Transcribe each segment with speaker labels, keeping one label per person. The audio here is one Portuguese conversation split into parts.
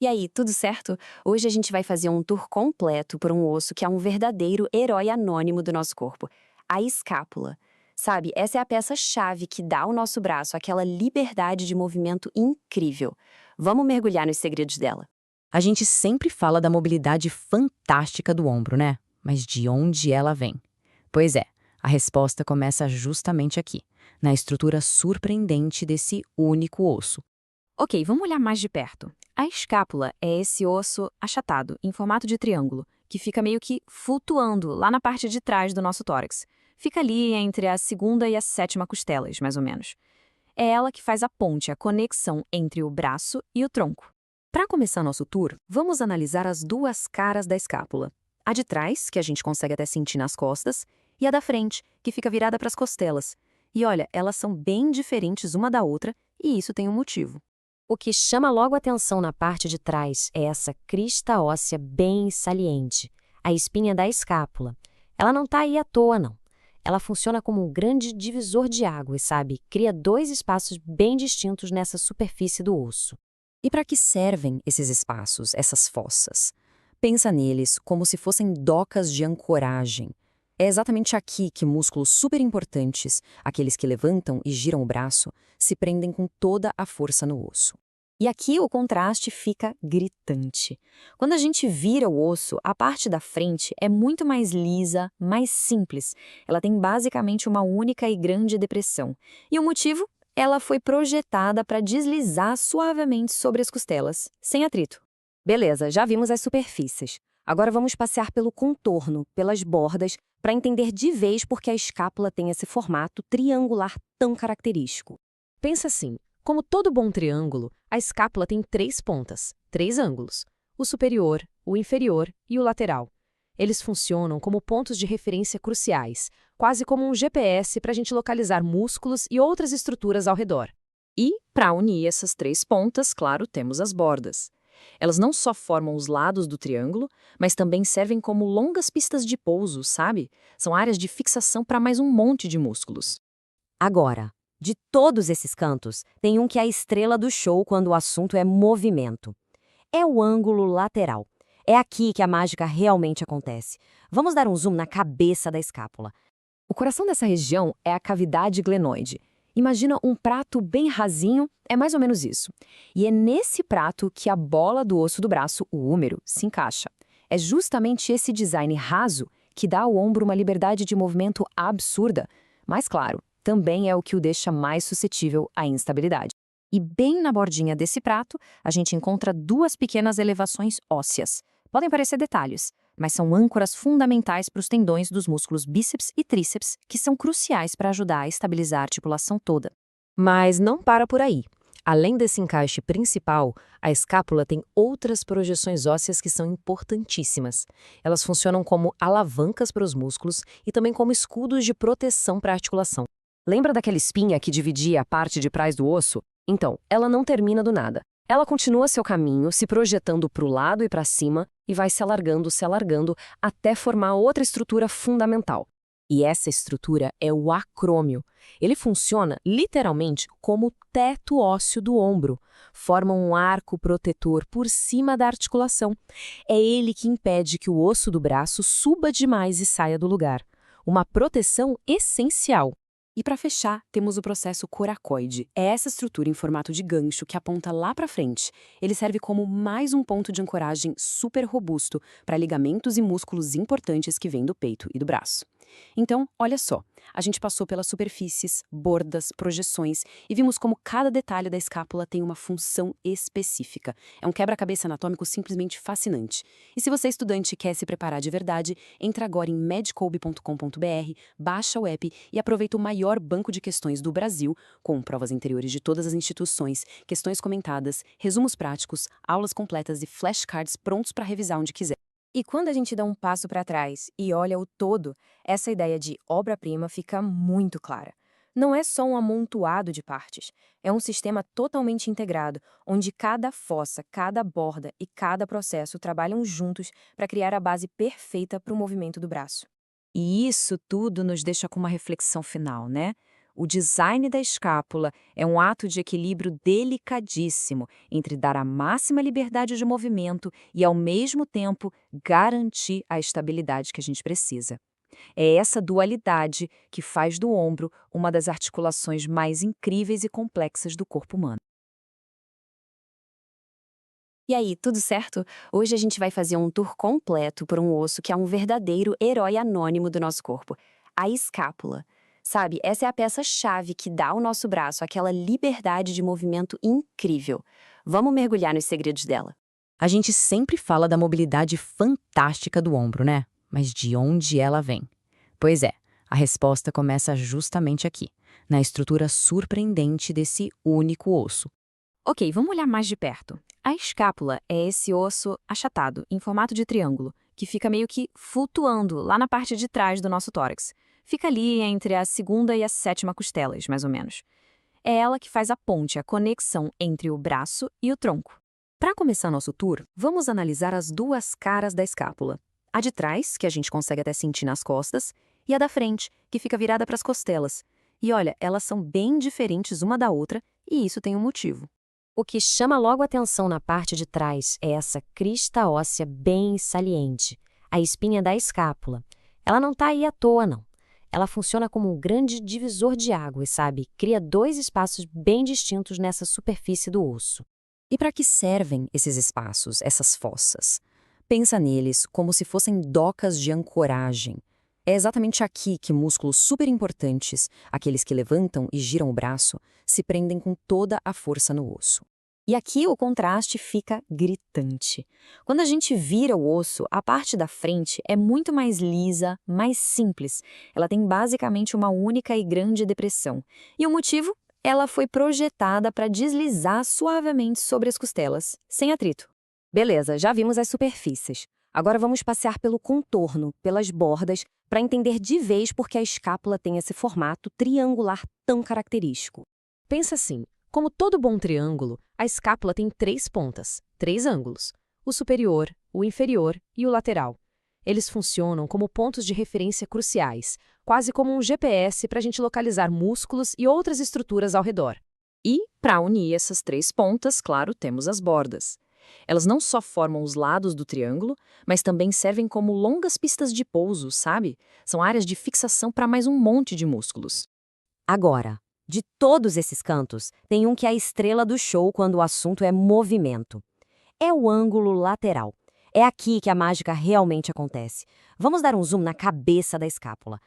Speaker 1: E aí, tudo certo? Hoje a gente vai fazer um tour completo por um osso que é um verdadeiro herói anônimo do nosso corpo, a escápula. Sabe, essa é a peça-chave que dá ao nosso braço aquela liberdade de movimento incrível. Vamos mergulhar nos segredos dela.
Speaker 2: A gente sempre fala da mobilidade fantástica do ombro, né? Mas de onde ela vem? Pois é, a resposta começa justamente aqui, na estrutura surpreendente desse único osso.
Speaker 3: Ok, vamos olhar mais de perto. A escápula é esse osso achatado, em formato de triângulo, que fica meio que flutuando lá na parte de trás do nosso tórax. Fica ali entre a segunda e a sétima costelas, mais ou menos. É ela que faz a ponte, a conexão entre o braço e o tronco. Para começar nosso tour, vamos analisar as duas caras da escápula. A de trás, que a gente consegue até sentir nas costas, e a da frente, que fica virada para as costelas. E olha, elas são bem diferentes uma da outra, e isso tem um motivo.
Speaker 4: O que chama logo a atenção na parte de trás é essa crista óssea bem saliente, a espinha da escápula. Ela não está aí à toa, não. Ela funciona como um grande divisor de águas, sabe? Cria dois espaços bem distintos nessa superfície do osso.
Speaker 3: E para que servem esses espaços, essas fossas? Pensa neles como se fossem docas de ancoragem. É exatamente aqui que músculos super importantes, aqueles que levantam e giram o braço, se prendem com toda a força no osso. E aqui o contraste fica gritante. Quando a gente vira o osso, a parte da frente é muito mais lisa, mais simples. Ela tem basicamente uma única e grande depressão. E o motivo? Ela foi projetada para deslizar suavemente sobre as costelas, sem atrito. Beleza, já vimos as superfícies. Agora vamos passear pelo contorno, pelas bordas, para entender de vez por que a escápula tem esse formato triangular tão característico.
Speaker 2: Pensa assim, como todo bom triângulo, a escápula tem três pontas, três ângulos: o superior, o inferior e o lateral. Eles funcionam como pontos de referência cruciais, quase como um GPS para a gente localizar músculos e outras estruturas ao redor.
Speaker 3: E, para unir essas três pontas, claro, temos as bordas. Elas não só formam os lados do triângulo, mas também servem como longas pistas de pouso, sabe? São áreas de fixação para mais um monte de músculos.
Speaker 4: Agora, de todos esses cantos, tem um que é a estrela do show quando o assunto é movimento. É o ângulo lateral. É aqui que a mágica realmente acontece. Vamos dar um zoom na cabeça da escápula.
Speaker 3: O coração dessa região é a cavidade glenoide. Imagina um prato bem rasinho, é mais ou menos isso. E é nesse prato que a bola do osso do braço, o húmero, se encaixa. É justamente esse design raso que dá ao ombro uma liberdade de movimento absurda. Mas claro, também é o que o deixa mais suscetível à instabilidade. E bem na bordinha desse prato, a gente encontra duas pequenas elevações ósseas. Podem parecer detalhes, mas são âncoras fundamentais para os tendões dos músculos bíceps e tríceps, que são cruciais para ajudar a estabilizar a articulação toda.
Speaker 2: Mas não para por aí. Além desse encaixe principal, a escápula tem outras projeções ósseas que são importantíssimas. Elas funcionam como alavancas para os músculos e também como escudos de proteção para a articulação. Lembra daquela espinha que dividia a parte de trás do osso? Então, ela não termina do nada. Ela continua seu caminho, se projetando para o lado e para cima, e vai se alargando, até formar outra estrutura fundamental. E essa estrutura é o acrômio. Ele funciona literalmente como o teto ósseo do ombro. Forma um arco protetor por cima da articulação. É ele que impede que o osso do braço suba demais e saia do lugar. Uma proteção essencial.
Speaker 1: E para fechar, temos o processo coracoide. É essa estrutura em formato de gancho que aponta lá para frente. Ele serve como mais um ponto de ancoragem super robusto para ligamentos e músculos importantes que vêm do peito e do braço. Então, olha só, a gente passou pelas superfícies, bordas, projeções e vimos como cada detalhe da escápula tem uma função específica. É um quebra-cabeça anatômico simplesmente fascinante. E se você é estudante e quer se preparar de verdade, entra agora em medcolb.com.br, baixa o app e aproveita o maior banco de questões do Brasil, com provas interiores de todas as instituições, questões comentadas, resumos práticos, aulas completas e flashcards prontos para revisar onde quiser. E quando a gente dá um passo para trás e olha o todo, essa ideia de obra-prima fica muito clara. Não é só um amontoado de partes, é um sistema totalmente integrado, onde cada fossa, cada borda e cada processo trabalham juntos para criar a base perfeita para o movimento do braço. E isso tudo nos deixa com uma reflexão final, né?
Speaker 3: O design da escápula é um ato de equilíbrio delicadíssimo entre dar a máxima liberdade de movimento e, ao mesmo tempo, garantir a estabilidade que a gente precisa. É essa dualidade que faz do ombro uma das articulações mais incríveis e complexas do corpo humano.
Speaker 1: E aí, tudo certo? Hoje a gente vai fazer um tour completo por um osso que é um verdadeiro herói anônimo do nosso corpo, a escápula. Sabe, essa é a peça-chave que dá ao nosso braço aquela liberdade de movimento incrível. Vamos mergulhar nos segredos dela.
Speaker 3: A gente sempre fala da mobilidade fantástica do ombro, né? Mas de onde ela vem? Pois é, a resposta começa justamente aqui, na estrutura surpreendente desse único osso.
Speaker 1: Ok, vamos olhar mais de perto. A escápula é esse osso achatado, em formato de triângulo, que fica meio que flutuando lá na parte de trás do nosso tórax. Fica ali entre a segunda e a sétima costelas, mais ou menos. É ela que faz a ponte, a conexão entre o braço e o tronco. Para começar nosso tour, vamos analisar as duas caras da escápula. A de trás, que a gente consegue até sentir nas costas, e a da frente, que fica virada para as costelas. E olha, elas são bem diferentes uma da outra, e isso tem um motivo.
Speaker 4: O que chama logo a atenção na parte de trás é essa crista óssea bem saliente, a espinha da escápula. Ela não está aí à toa, não. Ela funciona como um grande divisor de águas, sabe? Cria dois espaços bem distintos nessa superfície do osso.
Speaker 3: E para que servem esses espaços, essas fossas? Pensa neles como se fossem docas de ancoragem. É exatamente aqui que músculos super importantes, aqueles que levantam e giram o braço, se prendem com toda a força no osso. E aqui o contraste fica gritante. Quando a gente vira o osso, a parte da frente é muito mais lisa, mais simples. Ela tem basicamente uma única e grande depressão. E o motivo? Ela foi projetada para deslizar suavemente sobre as costelas, sem atrito. Beleza, já vimos as superfícies. Agora vamos passear pelo contorno, pelas bordas, para entender de vez por que a escápula tem esse formato triangular tão característico.
Speaker 2: Pensa assim, como todo bom triângulo, a escápula tem 3 pontas, 3 ângulos, o superior, o inferior e o lateral. Eles funcionam como pontos de referência cruciais, quase como um GPS para a gente localizar músculos e outras estruturas ao redor.
Speaker 3: E, para unir essas 3 pontas, claro, temos as bordas. Elas não só formam os lados do triângulo, mas também servem como longas pistas de pouso, sabe? São áreas de fixação para mais um monte de músculos.
Speaker 4: Agora, de todos esses cantos, tem um que é a estrela do show quando o assunto é movimento. É o ângulo lateral. É aqui que a mágica realmente acontece. Vamos dar um zoom na cabeça da escápula.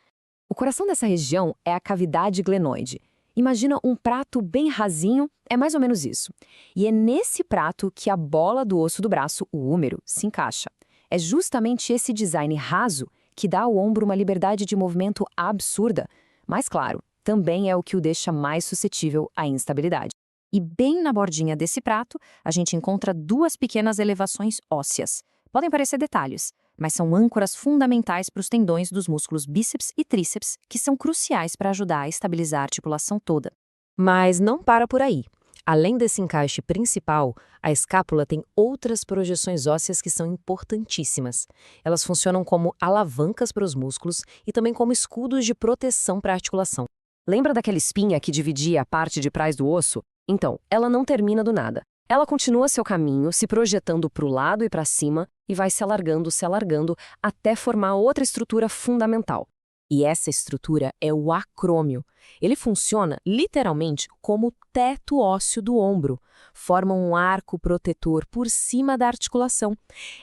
Speaker 1: O coração dessa região é a cavidade glenoide. Imagina um prato bem rasinho, é mais ou menos isso. E é nesse prato que a bola do osso do braço, o húmero, se encaixa. É justamente esse design raso que dá ao ombro uma liberdade de movimento absurda. Mas claro, também é o que o deixa mais suscetível à instabilidade. E bem na bordinha desse prato, a gente encontra 2 pequenas elevações ósseas. Podem parecer detalhes, mas são âncoras fundamentais para os tendões dos músculos bíceps e tríceps, que são cruciais para ajudar a estabilizar a articulação toda.
Speaker 2: Mas não para por aí. Além desse encaixe principal, a escápula tem outras projeções ósseas que são importantíssimas. Elas funcionam como alavancas para os músculos e também como escudos de proteção para a articulação.
Speaker 1: Lembra daquela espinha que dividia a parte de trás do osso? Então, ela não termina do nada. Ela continua seu caminho, se projetando para o lado e para cima, e vai se alargando, até formar outra estrutura fundamental. E essa estrutura é o acrômio. Ele funciona, literalmente, como o teto ósseo do ombro. Forma um arco protetor por cima da articulação.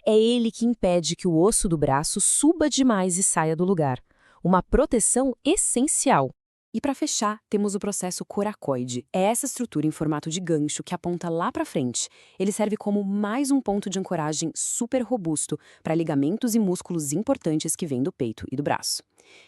Speaker 1: É ele que impede que o osso do braço suba demais e saia do lugar. Uma proteção essencial. E para fechar, temos o processo coracoide. É essa estrutura em formato de gancho que aponta lá para frente. Ele serve como mais um ponto de ancoragem super robusto para ligamentos e músculos importantes que vêm do peito e do braço.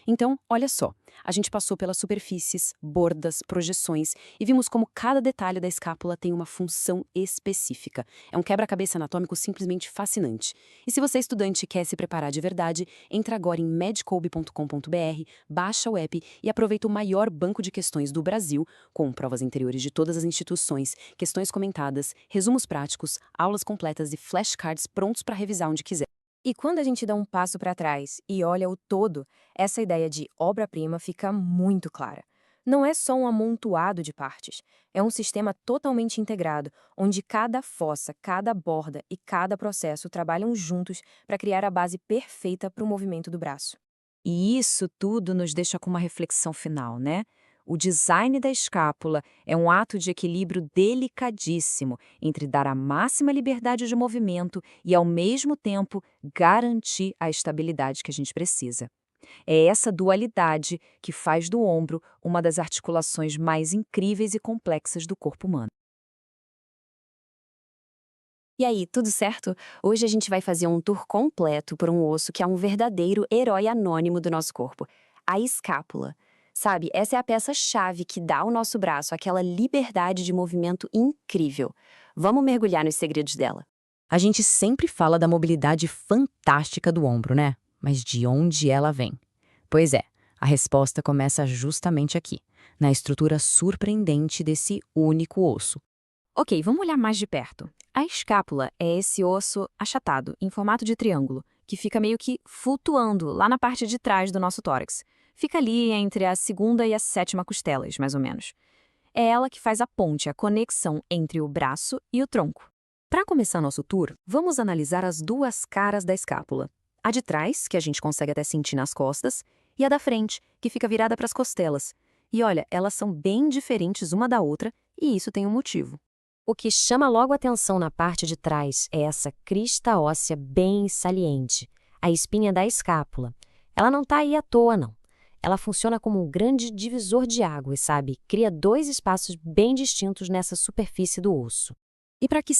Speaker 1: Então, olha só, a gente passou pelas superfícies, bordas, projeções e vimos como cada detalhe da escápula tem uma função específica. É um quebra-cabeça anatômico simplesmente fascinante. E se você é estudante e quer se preparar de verdade, entra agora em medcoub.com.br, baixa o app e aproveita o maior banco de questões do Brasil, com provas interiores de todas as instituições, questões comentadas, resumos práticos, aulas completas e flashcards prontos para revisar onde quiser. E quando a gente dá um passo para trás e olha o todo, essa ideia de obra-prima fica muito clara. Não é só um amontoado de partes, é um sistema totalmente integrado, onde cada fossa, cada borda e cada processo trabalham juntos para criar a base perfeita para o movimento do braço.
Speaker 3: E isso tudo nos deixa com uma reflexão final, né? O design da escápula é um ato de equilíbrio delicadíssimo entre dar a máxima liberdade de movimento e, ao mesmo tempo, garantir a estabilidade que a gente precisa. É essa dualidade que faz do ombro uma das articulações mais incríveis e complexas do corpo humano.
Speaker 1: E aí, tudo certo? Hoje a gente vai fazer um tour completo por um osso que é um verdadeiro herói anônimo do nosso corpo, a escápula. Sabe, essa é a peça-chave que dá ao nosso braço aquela liberdade de movimento incrível. Vamos mergulhar nos segredos dela.
Speaker 3: A gente sempre fala da mobilidade fantástica do ombro, né? Mas de onde ela vem? Pois é, a resposta começa justamente aqui, na estrutura surpreendente desse único osso.
Speaker 1: Ok, vamos olhar mais de perto. A escápula é esse osso achatado, em formato de triângulo, que fica meio que flutuando lá na parte de trás do nosso tórax. Fica ali entre a segunda e a sétima costelas, mais ou menos. É ela que faz a ponte, a conexão entre o braço e o tronco. Para começar nosso tour, vamos analisar as duas caras da escápula. A de trás, que a gente consegue até sentir nas costas, e a da frente, que fica virada para as costelas. E olha, elas são bem diferentes uma da outra, e isso tem um motivo.
Speaker 4: O que chama logo a atenção na parte de trás é essa crista óssea bem saliente, a espinha da escápula. Ela não está aí à toa, não. Ela funciona como um grande divisor de águas, sabe? Cria dois espaços bem distintos nessa superfície do osso.
Speaker 3: E para que